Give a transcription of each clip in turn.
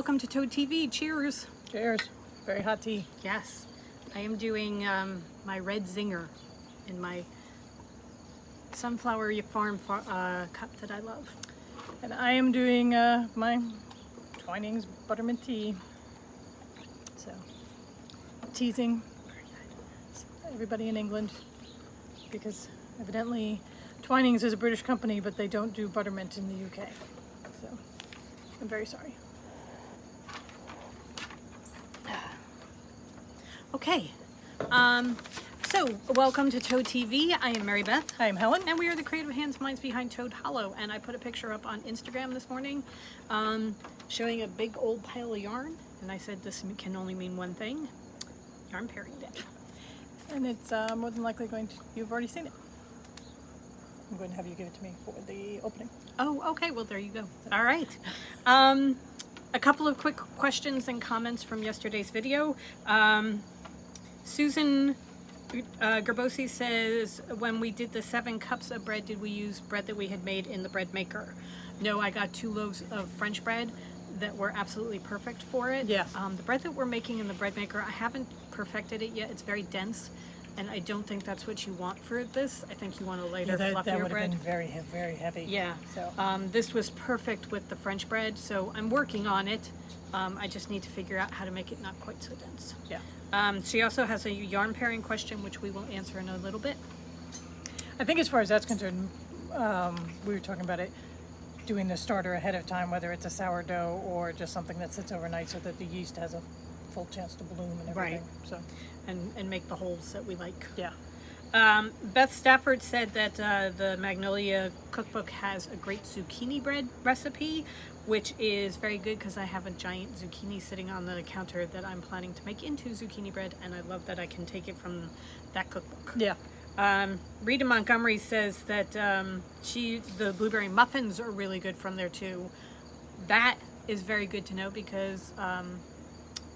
welcome to Toad TV. Cheers. Cheers. Very hot tea. Yes, I am doing my red zinger in my sunflower farm cup that I love. And I am doing my Twinings buttermint tea. So, teasing everybody in England because evidently Twinings is a British company, but they don't do buttermint in the UK. So, I'm very sorry. Okay, so welcome to Toad TV. I am Mary Beth. I am Helen. And we are the creative hands and minds behind Toad Hollow. And I put a picture up on Instagram this morning showing a big old pile of yarn. And I said this can only mean one thing, yarn pairing day. And it's more than likely going to, you've already seen it. I'm going to have you give it to me for the opening. Oh, okay, well there you go. All right. A couple of quick questions and comments from yesterday's video. Susan Gerbosi says, when we did the 7 cups of bread, did we use bread that we had made in the bread maker? No, I got 2 loaves of French bread that were absolutely perfect for it. Yeah. The bread that we're making in the bread maker, I haven't perfected it yet. It's very dense, and I don't think that's what you want for this. I think you want a lighter, fluffier that would bread. have been very heavy. Yeah. So. This was perfect with the French bread, so I'm working on it. I just need to figure out how to make it not quite so dense. Yeah. She also has a yarn pairing question, which we will answer in a little bit. I think as far as that's concerned, we were talking about it, doing the starter ahead of time, whether it's a sourdough or just something that sits overnight so that the yeast has a full chance to bloom and everything. Right. So. And make the holes that we like. Yeah. Beth Stafford said that the Magnolia cookbook has a great zucchini bread recipe, which is very good because I have a giant zucchini sitting on the counter that I'm planning to make into zucchini bread, and I love that I can take it from that cookbook. Yeah. Rita Montgomery says that the blueberry muffins are really good from there too. That is very good to know because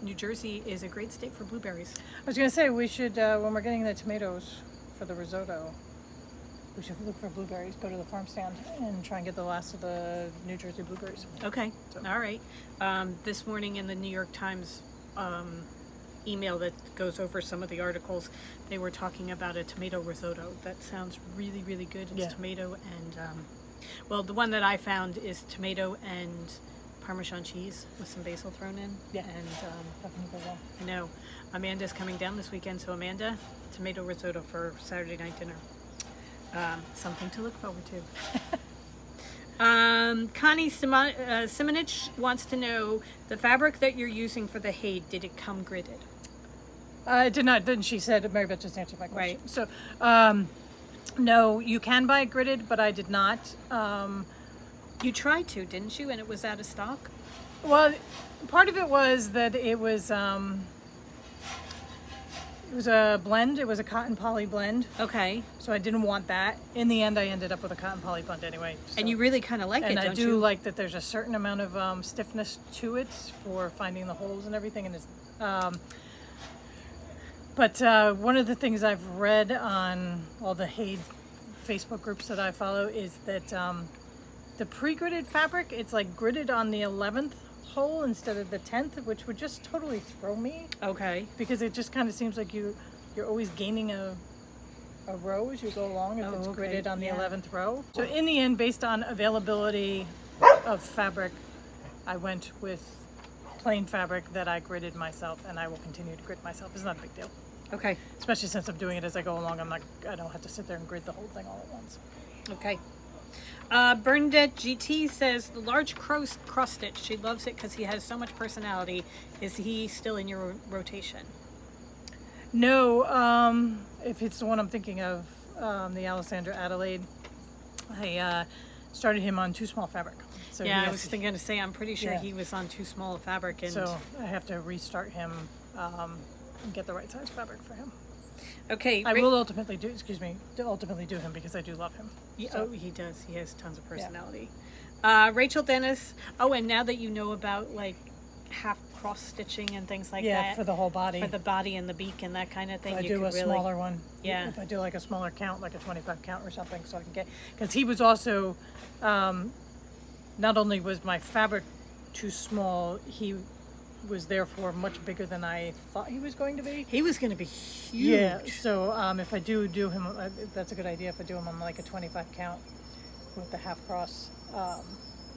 New Jersey is a great state for blueberries. I was going to say, we should, when we're getting the tomatoes for the risotto, we should look for blueberries, go to the farm stand and try and get the last of the New Jersey blueberries. Okay, so. All right. This morning in the New York Times email that goes over some of the articles, they were talking about a tomato risotto. That sounds really, really good. It's tomato and, well, the one that I found is tomato and Parmesan cheese with some basil thrown in. Yeah. And Definitely go well. I know Amanda's coming down this weekend, so Amanda, tomato risotto for Saturday night dinner. Something to look forward to. Connie Simonich wants to know, the fabric that you're using for the Haid, did it come gridded? It did not. Then she said, Mary Beth just answered my question. Right. So, no, you can buy it gridded, but I did not. You tried to, didn't you? And it was out of stock? Well, part of it was that it was a blend. It was a cotton poly blend. Okay. So I didn't want that. In the end, I ended up with a cotton poly blend anyway. So. And you really kind of like it, don't you? And I do like that there's a certain amount of stiffness to it for finding the holes and everything. And it's, but one of the things I've read on all the Haid Facebook groups that I follow is that the pre-gridded fabric, it's like gridded on the 11th hole instead of the 10th, which would just totally throw me. Okay. Because it just kind of seems like you're always gaining a row as you go along if it's gridded on the 11th row. So in the end, based on availability of fabric, I went with plain fabric that I gridded myself, and I will continue to grid myself. It's not a big deal. Okay. Especially since I'm doing it as I go along. I don't have to sit there and grid the whole thing all at once. Okay. Bernadette GT says the large cross stitch, she loves it because he has so much personality. Is he still in your rotation? No, if it's the one I'm thinking of, the Alessandra Adelaide, I started him on too small fabric. So yeah, I was thinking to say, I'm pretty sure he was on too small a fabric. And so I have to restart him and get the right size fabric for him. Okay. I will ultimately do him because I do love him. Yeah, so. Oh, he does. He has tons of personality. Yeah. Rachel Dennis. Oh, and now that you know about like half cross stitching and things like that. Yeah, for the whole body. For the body and the beak and that kind of thing. If I do a smaller one. Yeah. If I do like a smaller count, like a 25 count or something, so I can get, because he was also, not only was my fabric too small. He was therefore much bigger than I thought he was going to be. He was going to be huge. Yeah, so if I do him, that's a good idea. If I do him on like a 25 count with the half cross,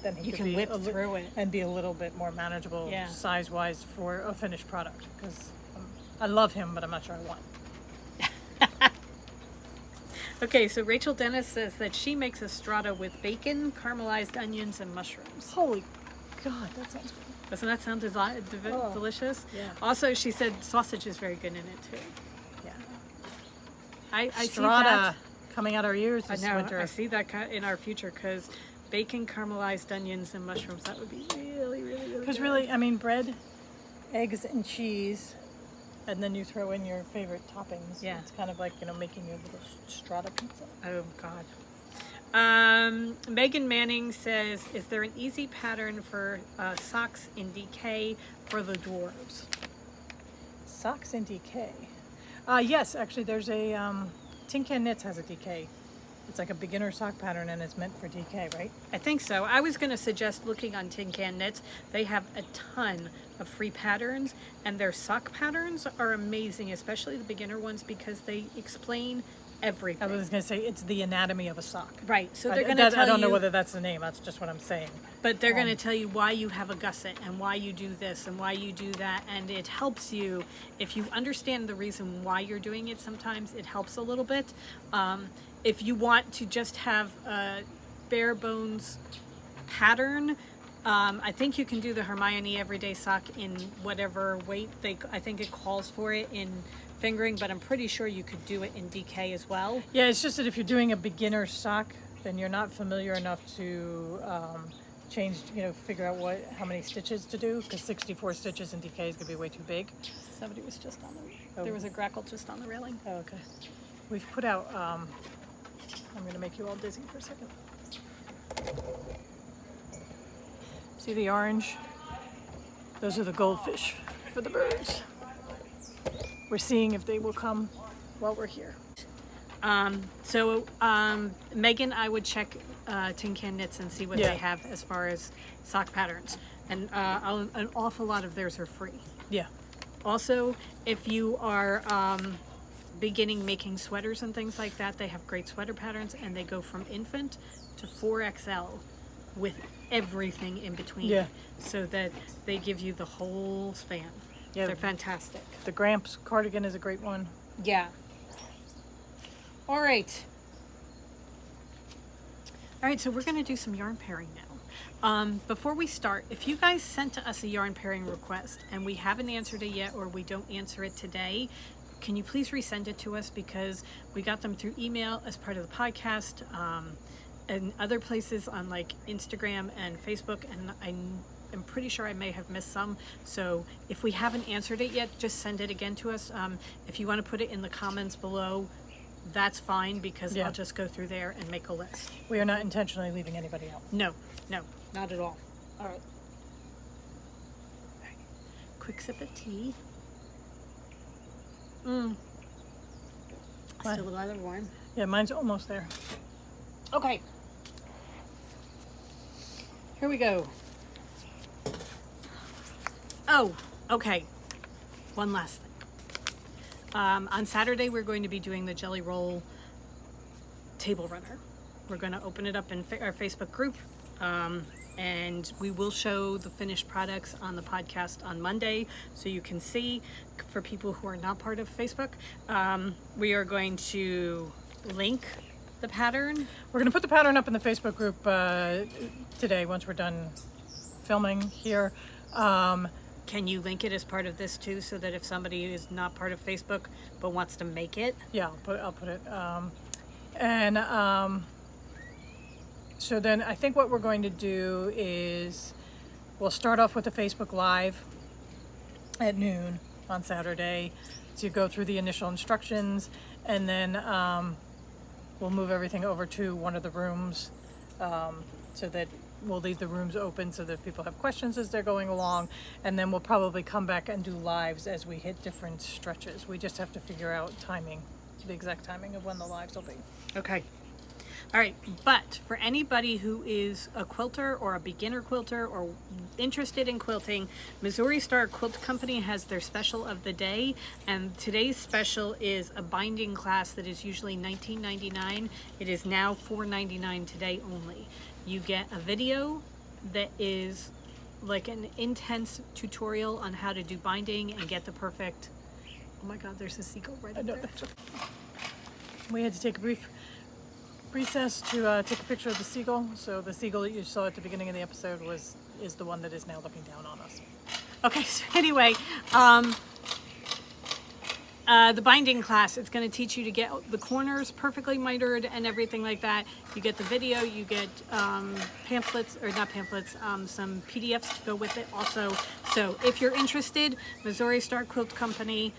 then he You could can be whip through it. and be a little bit more manageable Yeah. size-wise for a finished product. Because I love him, but I'm not sure I want. Okay, so Rachel Dennis says that she makes a strata with bacon, caramelized onions, and mushrooms. Holy God, that sounds good. Doesn't that sound Oh, delicious? yeah. Also, she said sausage is very good in it too. Yeah. I see Strata that. coming out our ears I this know. winter. I see that in our future because bacon, caramelized onions, and mushrooms. That would be really, really, really. Because good. really, I mean, bread, eggs, and cheese, and then you throw in your favorite toppings. Yeah. It's kind of like, making your little strata pizza. Oh God. Megan Manning says, "Is there an easy pattern for socks in DK for the dwarves?" Socks in DK. Yes, actually, there's a Tin Can Knits has a DK. It's like a beginner sock pattern, and it's meant for DK, right? I think so. I was going to suggest looking on Tin Can Knits. They have a ton of free patterns, and their sock patterns are amazing, especially the beginner ones, because they explain everything. I was going to say it's the anatomy of a sock. Right. So they're going to tell you. I don't know whether that's the name. That's just what I'm saying. But they're going to tell you why you have a gusset and why you do this and why you do that. And it helps you, if you understand the reason why you're doing it, sometimes it helps a little bit. If you want to just have a bare bones pattern, I think you can do the Hermione Everyday Sock in whatever weight I think it calls for it in fingering, but I'm pretty sure you could do it in DK as well. Yeah, it's just that if you're doing a beginner sock, then you're not familiar enough to change, figure out how many stitches to do, because 64 stitches in DK is going to be way too big. Somebody was just on the, there was a grackle just on the railing. Oh, okay. We've put out, I'm going to make you all dizzy for a second. See the orange? Those are the goldfish for the birds. We're seeing if they will come while we're here. Megan, I would check Tin Can Knits and see what Yeah. they have as far as sock patterns. And an awful lot of theirs are free. Yeah. Also, if you are beginning making sweaters and things like that, they have great sweater patterns, and they go from infant to 4XL with everything in between. Yeah. So that they give you the whole span. Yeah. They're fantastic. The Gramps cardigan is a great one. Yeah. All right. All right, so we're going to do some yarn pairing now. Before we start, if you guys sent us a yarn pairing request and we haven't answered it yet, or we don't answer it today, can you please resend it to us, because we got them through email as part of the podcast, and other places on like Instagram and Facebook, and I'm pretty sure I may have missed some. So if we haven't answered it yet, just send it again to us. If you want to put it in the comments below, that's fine, because Yeah. I'll just go through there and make a list. We are not intentionally leaving anybody out. No, not at all. All right. Quick sip of tea. Still rather warm. Yeah, mine's almost there. Okay. Here we go. Oh, okay. One last thing. On Saturday, we're going to be doing the Jelly Roll table runner. We're going to open it up in our Facebook group, and we will show the finished products on the podcast on Monday, so you can see. For people who are not part of Facebook, we are going to link the pattern. We're going to put the pattern up in the Facebook group today once we're done filming here. Can you link it as part of this too, so that if somebody is not part of Facebook but wants to make it? Yeah, I'll put it. So then I think what we're going to do is we'll start off with the Facebook Live at noon on Saturday to go through the initial instructions, and then we'll move everything over to one of the rooms, so that we'll leave the rooms open so that people have questions as they're going along, and then we'll probably come back and do lives as we hit different stretches. We just have to figure out timing, the exact timing of when the lives will be. Okay. All right, but for anybody who is a quilter or a beginner quilter or interested in quilting, Missouri Star Quilt Company has their special of the day, and today's special is a binding class that is usually $19.99. It is now $4.99 today only. You get a video that is like an intense tutorial on how to do binding and get the perfect, oh my God, there's a seagull right up there. We had to take a brief recess to take a picture of the seagull. So the seagull that you saw at the beginning of the episode is the one that is now looking down on us. Okay, so anyway, the binding class, it's going to teach you to get the corners perfectly mitered and everything like that. You get the video, you get pamphlets, or not pamphlets, some PDFs to go with it also. So if you're interested, Missouri Star Quilt Company,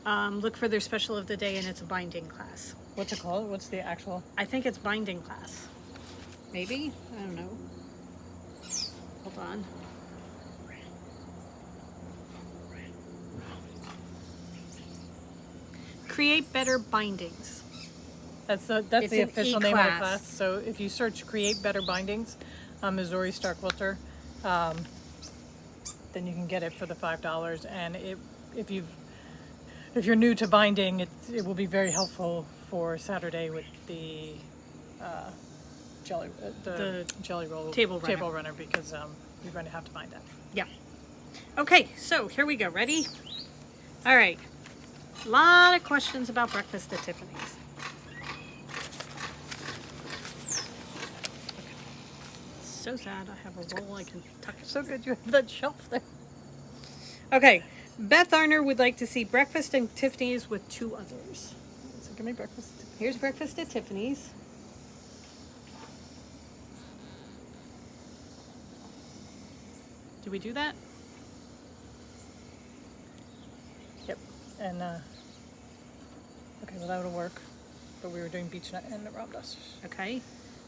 look for their special of the day, and it's a binding class. What's it called? What's the actual? I think it's binding class. Maybe? I don't know. Hold on. Create better bindings. That's the official name of the class. So if you search "Create Better Bindings" on Missouri Star Quilter, then you can get it for the $5. And if you're new to binding, it will be very helpful for Saturday with the jelly roll table runner, because you're going to have to bind that. Yeah. Okay, so here we go. Ready? All right. A lot of questions about breakfast at Tiffany's. So sad I have a roll I can tuck. So good you have that shelf there. Okay, Beth Arner would like to see breakfast at Tiffany's with 2 others. So give me breakfast. Here's breakfast at Tiffany's. Do we do that? Yep. And okay, well that'll work. But we were doing BEECHNUT and the Ram Dust. Okay.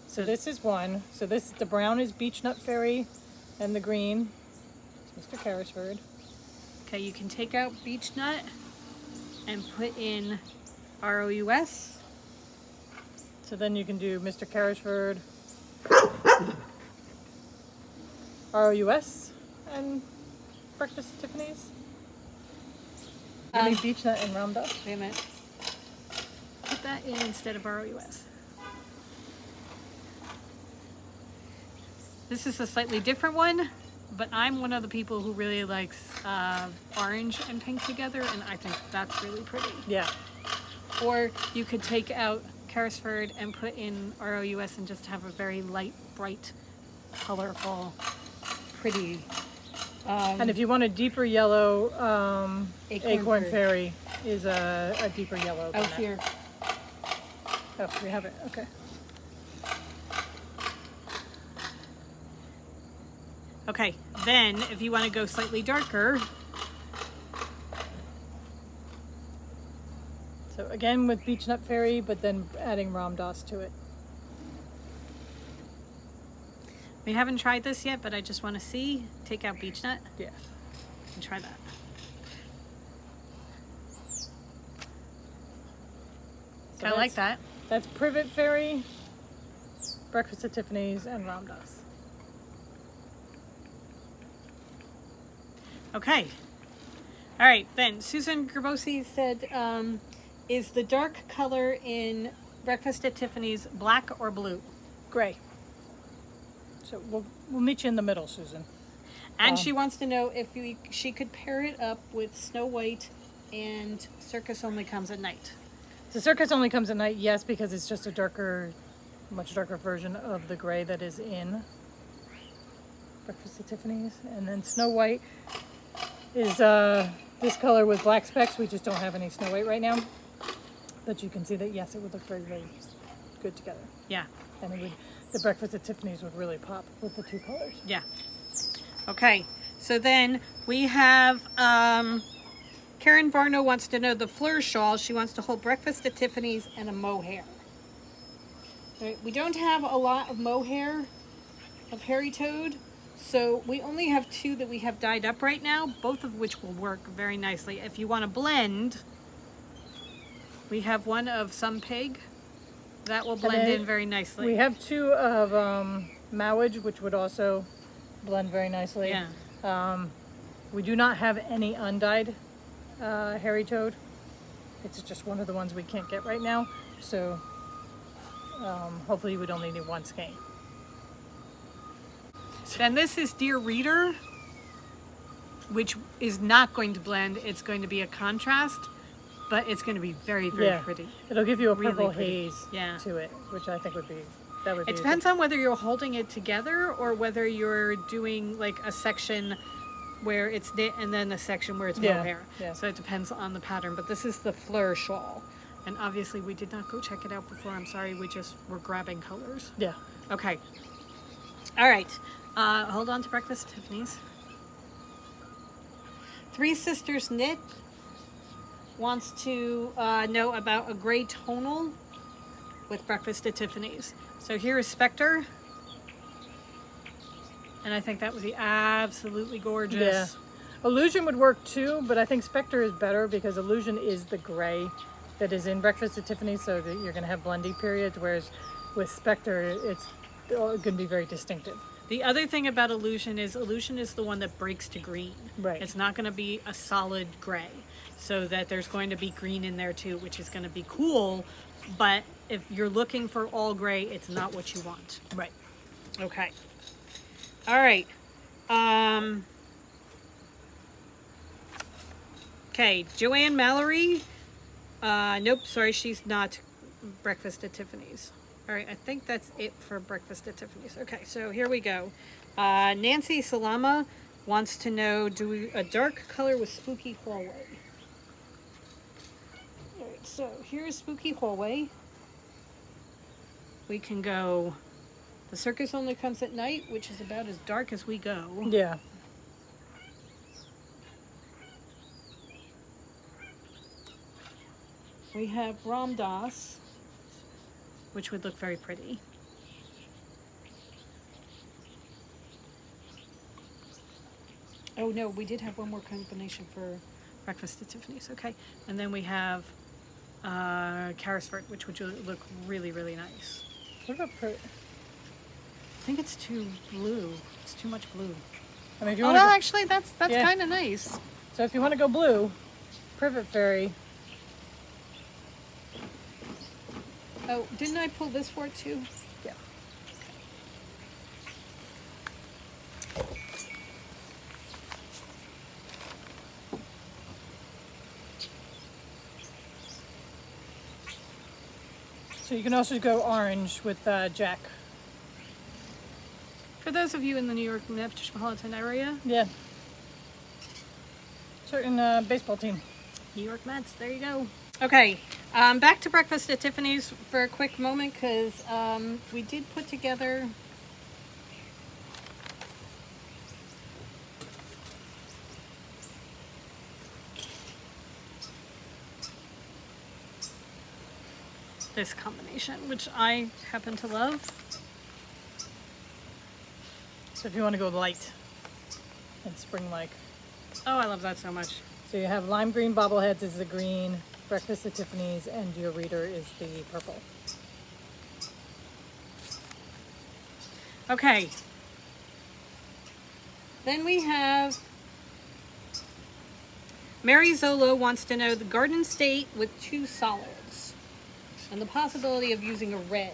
So this is one. So the brown is BEECHNUT Fairy, and the green is Mr. CARRISFORD. Okay, you can take out BEECHNUT and put in ROUS. So then you can do Mr. CARRISFORD, ROUS, and breakfast at Tiffany's. Give me BEECHNUT and Ram Dust. Wait a minute. Put that in instead of ROUS. This is a slightly different one, but I'm one of the people who really likes orange and pink together, and I think that's really pretty. Yeah. Or you could take out CARRISFORD and put in ROUS and just have a very light, bright, colorful, pretty. And if you want a deeper yellow, Acorn Fairy is a deeper yellow. Oh, here. Oh, we have it. Okay. Okay, then if you want to go slightly darker. So again with BEECHNUT Fairy, but then adding Ram Dass to it. We haven't tried this yet, but I just want to see. Take out BEECHNUT. Yeah. And try that. So I like that. That's Privet Fairy, Breakfast at Tiffany's, and Ram Dass. Okay. All right, then Susan Gerbosi said, is the dark color in Breakfast at Tiffany's black or blue? Gray. So we'll meet you in the middle, Susan. And she wants to know if she could pair it up with Snow White and Circus Only Comes at Night. The Circus Only Comes at Night, yes, because it's just a darker, much darker version of the gray that is in Breakfast at Tiffany's. And then Snow White is this color with black specks. We just don't have any Snow White right now. But you can see that, yes, it would look very, very good together. Yeah. And it would, the Breakfast at Tiffany's would really pop with the 2 colors. Yeah. Okay. So then we have Karen Varno wants to know the fleur shawl. She wants to hold Breakfast at Tiffany's and a mohair. Right. We don't have a lot of mohair of Hairy Toad. So we only have 2 that we have dyed up right now, both of which will work very nicely. If you want to blend, we have one of Some Pig That will blend in very nicely. We have 2 of Mowage, which would also blend very nicely. Yeah. We do not have any undyed hairy toad. It's just one of the ones we can't get right now. So hopefully we'd only need 1 skein. And this is Dear Reader, which is not going to blend. It's going to be a contrast, but it's going to be very, very pretty. It'll give you a Really purple pretty. haze Yeah. to it, which I think would be, It depends on whether you're holding it together or whether you're doing like a section where it's knit and then a section where it's mohair. Yeah. So it depends on the pattern. But this is the Fleur shawl. And obviously we did not go check it out before. I'm sorry, we just were grabbing colors. Yeah. Okay. All right. Hold on to Breakfast at Tiffany's. Three Sisters Knit wants to know about a gray tonal with Breakfast at Tiffany's. So here is Spectre. And I think that would be absolutely gorgeous. Yeah. Illusion would work too, but I think Spectre is better because Illusion is the gray that is in Breakfast at Tiffany's, so that you're going to have blending periods, whereas with Spectre, it's going to be very distinctive. The other thing about Illusion is the one that breaks to green. Right. It's not going to be a solid gray. So that there's going to be green in there too, which is going to be cool. But if you're looking for all gray, it's not what you want. Right. Okay. All right. Okay, Joanne Mallory. Nope, sorry, she's not Breakfast at Tiffany's. All right, I think that's it for Breakfast at Tiffany's. Okay, so here we go. Nancy Salama wants to know, do a dark color with Spooky Hallway. All right, so here's Spooky Hallway. We can go, the circus only comes at night, which is about as dark as we go. Yeah. We have Ram Dass, which would look very pretty. Oh no, we did have one more combination for Breakfast at Tiffany's. Okay, and then we have CARRISFORD, which would look really, really nice. What about I think it's too blue. It's too much blue. I mean, if you Oh want no, to actually, that's Yeah. kind of nice. so if you want to go blue, Privet Fairy. Oh, didn't I pull this for it too? Yeah. So you can also go orange with Jack. For those of you in the New York metropolitan area, Yeah. Certain baseball team. New York Mets, there you go. Okay, back to Breakfast at Tiffany's for a quick moment because we did put together this combination, which I happen to love. So if you want to go light and spring-like. Oh, I love that so much. So you have lime green bobbleheads is the green, Breakfast at Tiffany's, and your reader is the purple. Okay. Then we have Mary Zolo wants to know the Garden State with 2 solids and the possibility of using a red.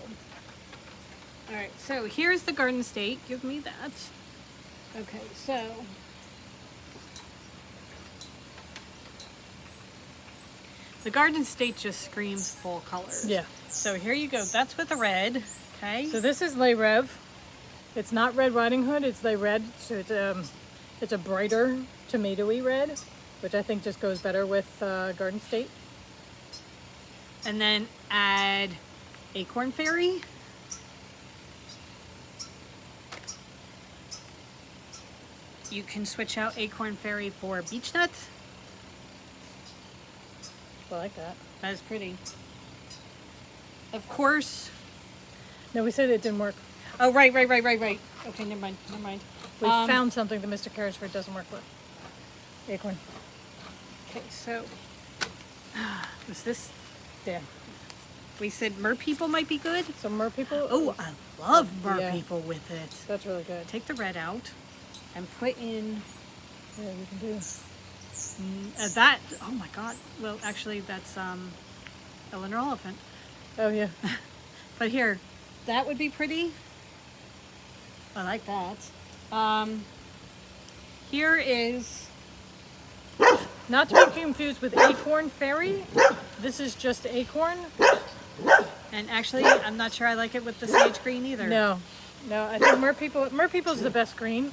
All right, so here's the Garden State. Give me that. Okay, so the Garden State just screams full colors. Yeah. So here you go. That's with the red. Okay. So this is Lay Rev. It's not Red Riding Hood, it's Lay Red. So it's a brighter tomatoey red, which I think just goes better with Garden State. And then add Acorn Fairy. You can switch out Acorn Fairy for Beechnut. I like that. That is pretty. Of course. No, we said it didn't work. Oh, right. Okay, never mind. We found something that Mr. CARRISFORD doesn't work with. Acorn. Okay, so was this? Yeah. We said MERPEOPLE might be good. So MERPEOPLE. Oh, I love Yeah. MERPEOPLE with it. That's really good. Take the red out and put in Yeah, we can do. that. Oh my God. Well, actually, that's Eleanor Oliphant. Oh yeah. But here, that would be pretty. I like that. Here is, Not to be confused with Acorn Fairy. This is just Acorn. and actually, I'm not sure I like it with the sage green either. No, I think MERPEOPLE's the best green.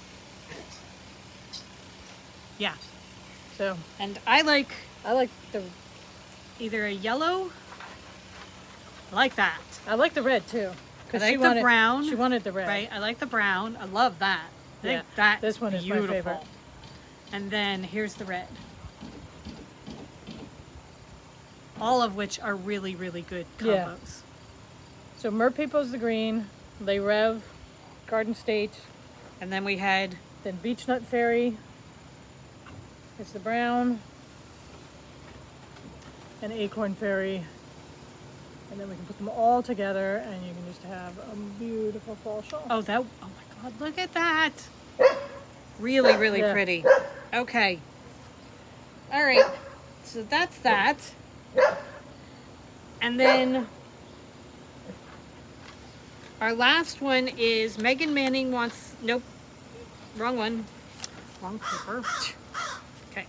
Yeah. So And I like I like the either a yellow. I like that. I like the red too. I 'Cause like she the wanted, brown. She wanted the red. Right? I like the brown. I love that. I think Yeah, that's this one is my beautiful. favorite. And then here's the red. All of which are really, really good combos. Yeah. So MERPEOPLE's the green. Les Rev, Garden State. And then we had Then Beechnut Fairy is the brown. And Acorn Fairy. And then we can put them all together and you can just have a beautiful fall shawl. oh my God, look at that. Really, really Yeah. pretty. Okay. All right. So that's that. And then our last one is Megan Manning wants, nope, wrong one. Wrong paper. Okay.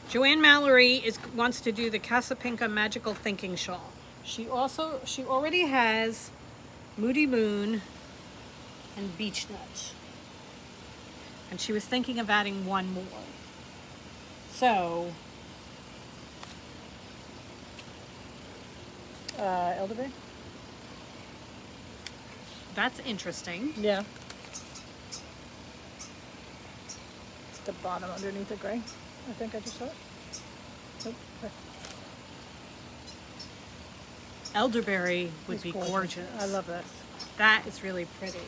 Joanne Mallory wants to do the Casapinka Magical Thinking Shawl. She already has Moody Moon and Beechnut. And she was thinking of adding one more. So, Elderberry? that's interesting. Yeah. It's the bottom underneath the gray. I think I just saw it. Nope. Okay. Elderberry would It's be gorgeous. I love this. That is really pretty.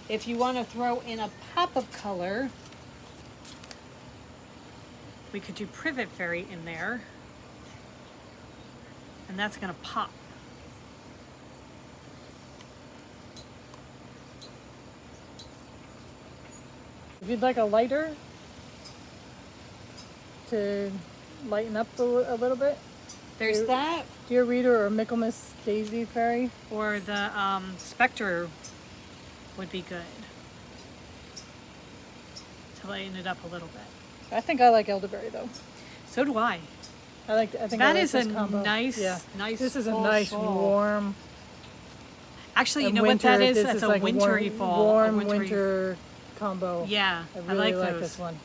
If you want to throw in a pop of color, we could do Privet Fairy in there. And that's going to pop. If you'd like a lighter to lighten up a little bit, There's Dear- that, Dear Reader or Michaelmas Daisy Fairy. or the Spectre would be good. To lighten it up a little bit. I think I like Elderberry though. So do I. I think That I like is this a combo. nice, Yeah. nice. This is a fall nice shawl. warm. Actually, you and know what that winter- is? this That's is a like wintry warm, fall. a Warm wintry- winter combo. Yeah, I I really like like those. this one.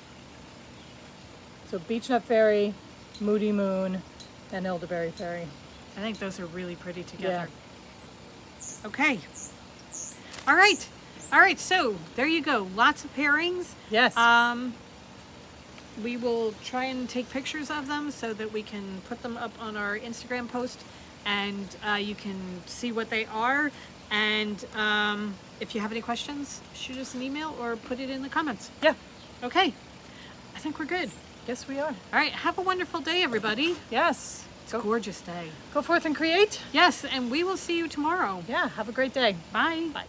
So Beechnut Fairy, Moody Moon, and Elderberry Fairy. I think those are really pretty together. Okay. All right. All right. So there you go. Lots of pairings. Yes. We will try and take pictures of them so that we can put them up on our Instagram post, and you can see what they are. And if you have any questions, shoot us an email or put it in the comments. yeah. Okay. I think we're good. Yes, we are. All right. Have a wonderful day, everybody. Yes. It's a gorgeous day. Go forth and create. Yes, and we will see you tomorrow. Yeah. Have a great day. Bye. Bye.